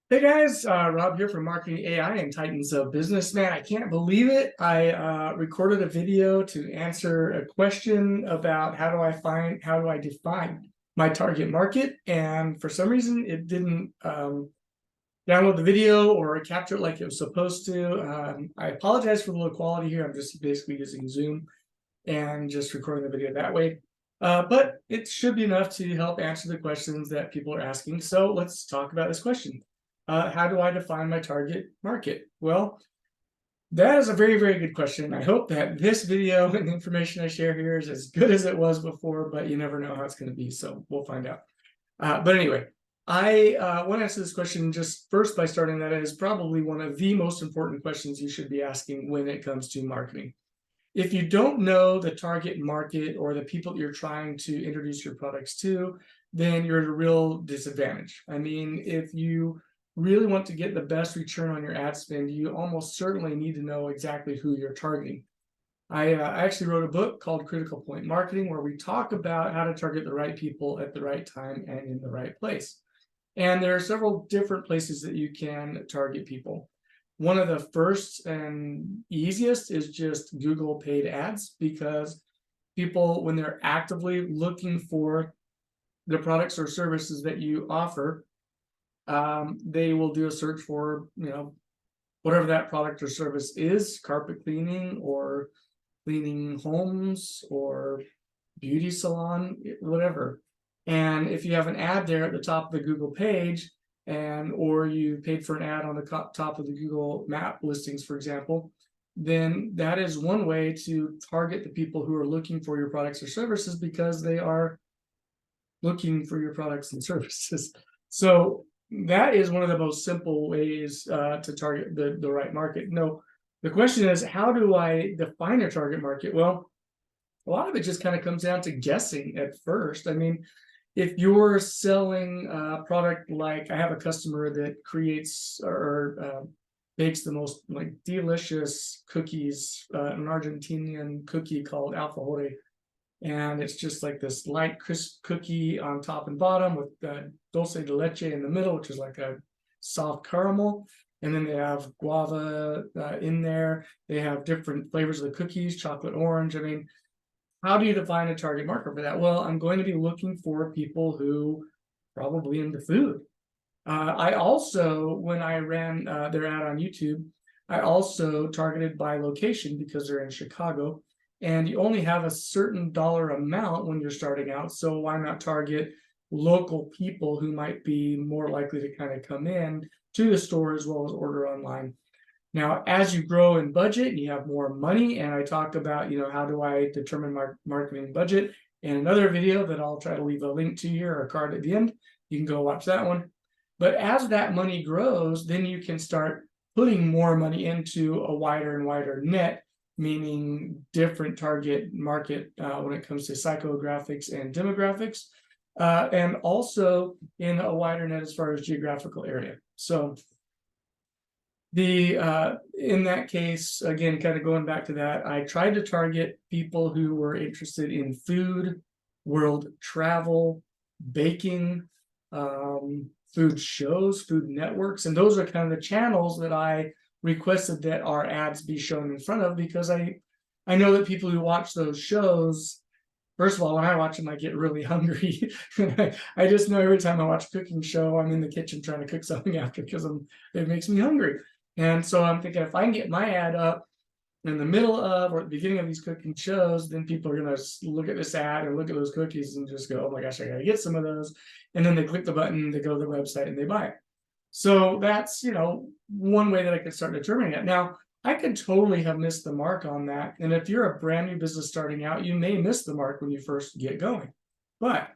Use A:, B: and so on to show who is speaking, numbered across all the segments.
A: Hey guys, Rob here from Marketing AI and Titans of Business. Man, I can't believe it. I recorded a video to answer a question about how do I define my target market, and for some reason it didn't download the video or capture it like it was supposed to. I apologize for the low quality here. I'm just basically using Zoom and just recording the video that way. But it should be enough to help answer the questions that people are asking. So let's talk about this question. How do I define my target market? Well, that is a very, very good question. I hope that this video and the information I share here is as good as it was before, but you never know how it's going to be. So we'll find out. But anyway, I want to answer this question just first by starting that it is probably one of the most important questions you should be asking when it comes to marketing. If you don't know the target market or the people you're trying to introduce your products to, then you're at a real disadvantage. I mean, if you really want to get the best return on your ad spend, you almost certainly need to know exactly who you're targeting. I actually wrote a book called Critical Point Marketing, where we talk about how to target the right people at the right time and in the right place. And there are several different places that you can target people. One of the first and easiest is just Google paid ads, because people, when they're actively looking for the products or services that you offer, they will do a search for, whatever that product or service is: carpet cleaning or cleaning homes or beauty salon, whatever. And if you have an ad there at the top of the Google page, or you paid for an ad on the top of the Google map listings, for example, then that is one way to target the people who are looking for your products or services, because they are looking for your products and services. So that is one of the most simple ways to target the right market. No, the question is, how do I define a target market? Well, a lot of it just kind of comes down to guessing at first. I mean, if you're selling a product, like I have a customer that creates or bakes the most like delicious cookies, an Argentinian cookie called alfajore, and it's just like this light crisp cookie on top and bottom with dulce de leche in the middle, which is like a soft caramel. And then they have guava in there. They have different flavors of the cookies, chocolate, orange. I mean, how do you define a target market for that? Well, I'm going to be looking for people who probably into food. I also, when I ran their ad on YouTube, I also targeted by location, because they're in Chicago, and you only have a certain dollar amount when you're starting out. So why not target local people who might be more likely to kind of come in to the store as well as order online? Now, as you grow in budget and you have more money, and I talk about, how do I determine my marketing budget in another video that I'll try to leave a link to here, or a card at the end. You can go watch that one. But as that money grows, then you can start putting more money into a wider and wider net, meaning different target market when it comes to psychographics and demographics, and also in a wider net as far as geographical area. So in that case, again, kind of going back to that, I tried to target people who were interested in food, world travel, baking, food shows, food networks, and those are kind of the channels that I requested that our ads be shown in front of, because I know that people who watch those shows, first of all, when I watch them, I get really hungry. I just know every time I watch a cooking show, I'm in the kitchen trying to cook something after, because it makes me hungry. And so I'm thinking, if I can get my ad up in the middle of or at the beginning of these cooking shows, then people are going to look at this ad and look at those cookies and just go, oh my gosh, I got to get some of those. And then they click the button, they go to the website, and they buy it. So that's, one way that I could start determining it. Now, I could totally have missed the mark on that. And if you're a brand new business starting out, you may miss the mark when you first get going. But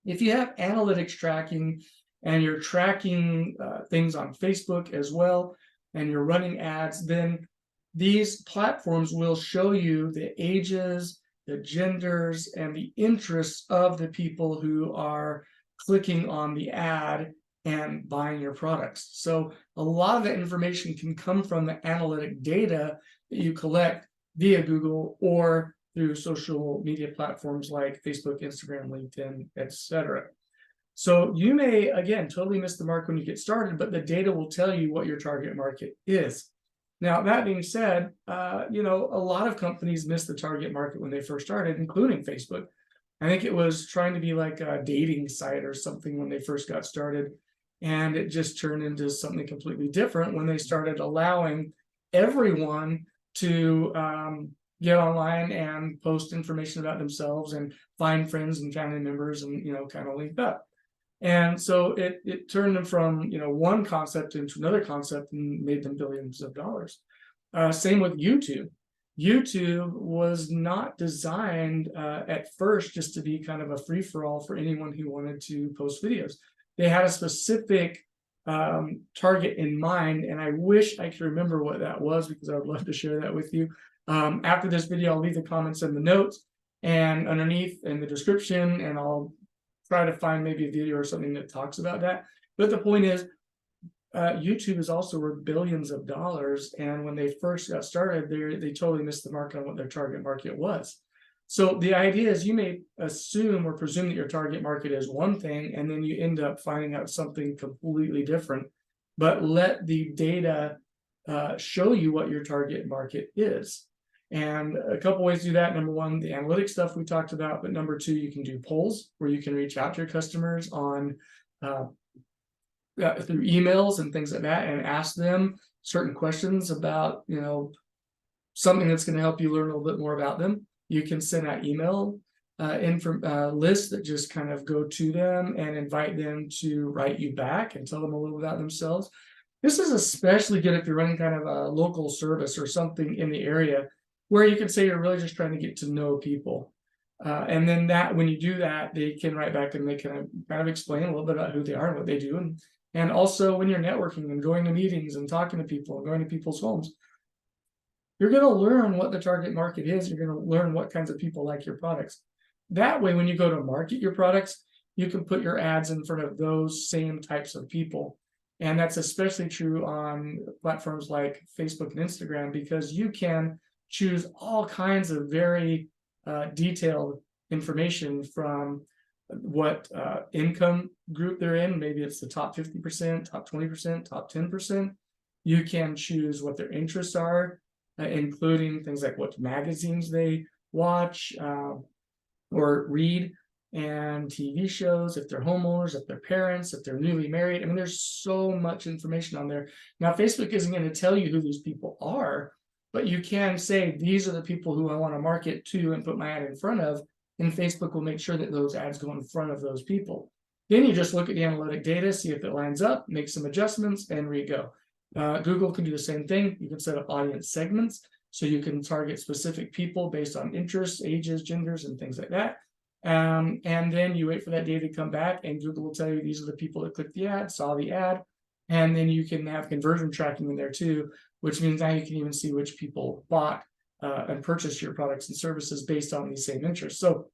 A: if you have analytics tracking and you're tracking things on Facebook as well, and you're running ads, then these platforms will show you the ages, the genders, and the interests of the people who are clicking on the ad and buying your products. So a lot of the information can come from the analytic data that you collect via Google or through social media platforms like Facebook, Instagram, LinkedIn, etc. So you may, again, totally miss the mark when you get started, but the data will tell you what your target market is. Now, that being said, you know, a lot of companies miss the target market when they first started, including Facebook. I think it was trying to be like a dating site or something when they first got started. And it just turned into something completely different when they started allowing everyone to get online and post information about themselves and find friends and family members and, you know, kind of link up. And so it turned them from, you know, one concept into another concept and made them billions of dollars. Same with YouTube. YouTube was not designed at first just to be kind of a free-for-all for anyone who wanted to post videos. They had a specific target in mind, and I wish I could remember what that was, because I would love to share that with you. After this video, I'll leave the comments in the notes and underneath in the description, and I'll try to find maybe a video or something that talks about that. But the point is, YouTube is also worth billions of dollars, and when they first got started, they totally missed the mark on what their target market was. So the idea is, you may assume or presume that your target market is one thing, and then you end up finding out something completely different. But let the data show you what your target market is. And a couple ways to do that. Number one, the analytics stuff we talked about, but number two, you can do polls where you can reach out to your customers on through emails and things like that, and ask them certain questions about, you know, something that's going to help you learn a little bit more about them. You can send out email lists that just kind of go to them and invite them to write you back and tell them a little about themselves. This is especially good if you're running kind of a local service or something in the area, where you can say you're really just trying to get to know people. And then that when you do that, they can write back and they can kind of explain a little bit about who they are and what they do. And also when you're networking and going to meetings and talking to people and going to people's homes, you're going to learn what the target market is. You're going to learn what kinds of people like your products. That way, when you go to market your products, you can put your ads in front of those same types of people. And that's especially true on platforms like Facebook and Instagram, because you can choose all kinds of very detailed information from what income group they're in. Maybe it's the top 50%, top 20%, top 10%. You can choose what their interests are, including things like what magazines they watch or read, and TV shows, if they're homeowners, if they're parents, if they're newly married. I mean, there's so much information on there. Now, Facebook isn't going to tell you who these people are, but you can say, these are the people who I want to market to and put my ad in front of, and Facebook will make sure that those ads go in front of those people. Then you just look at the analytic data, see if it lines up, make some adjustments, and re-go. Google can do the same thing. You can set up audience segments, so you can target specific people based on interests, ages, genders, and things like that. And then you wait for that data to come back, and Google will tell you these are the people that clicked the ad, saw the ad. And then you can have conversion tracking in there too, which means now you can even see which people bought and purchased your products and services based on these same interests. So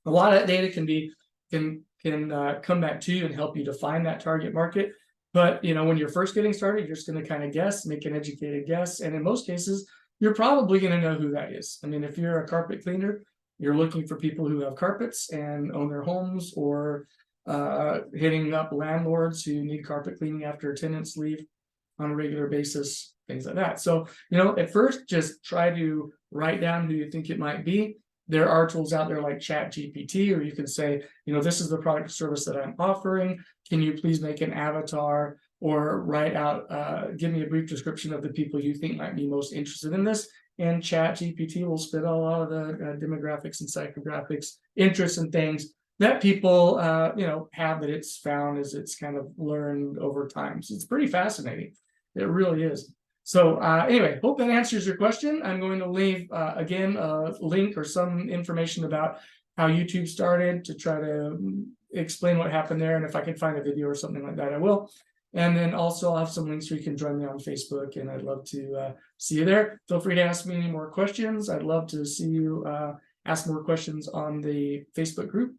A: a lot of that data can come back to you and help you define that target market. But you know, when you're first getting started, you're just going to kind of guess, make an educated guess, and in most cases, you're probably going to know who that is. I mean, if you're a carpet cleaner, you're looking for people who have carpets and own their homes, or hitting up landlords who need carpet cleaning after tenants leave on a regular basis, things like that. So, you know, at first, just try to write down who you think it might be. There are tools out there like ChatGPT, or you can say, you know, this is the product or service that I'm offering. Can you please make an avatar, or write out, give me a brief description of the people you think might be most interested in this. And ChatGPT will spit out a lot of the demographics and psychographics, interests and things that people, you know, have, that it's found as it's kind of learned over time. So it's pretty fascinating. It really is. So anyway, hope that answers your question. I'm going to leave, again, a link or some information about how YouTube started, to try to explain what happened there. And if I can find a video or something like that, I will. And then also I'll have some links where you can join me on Facebook, and I'd love to see you there. Feel free to ask me any more questions. I'd love to see you ask more questions on the Facebook group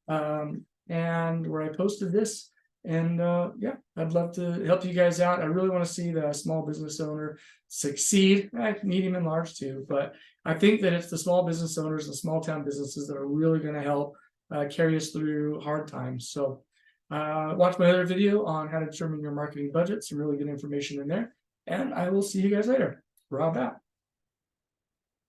A: and where I posted this. And yeah, I'd love to help you guys out. I really want to see the small business owner succeed, medium and large too. But I think that it's the small business owners, the small town businesses, that are really going to help carry us through hard times. So Watch my other video on how to determine your marketing budget. Some really good information in there. And I will see you guys later. Rob out.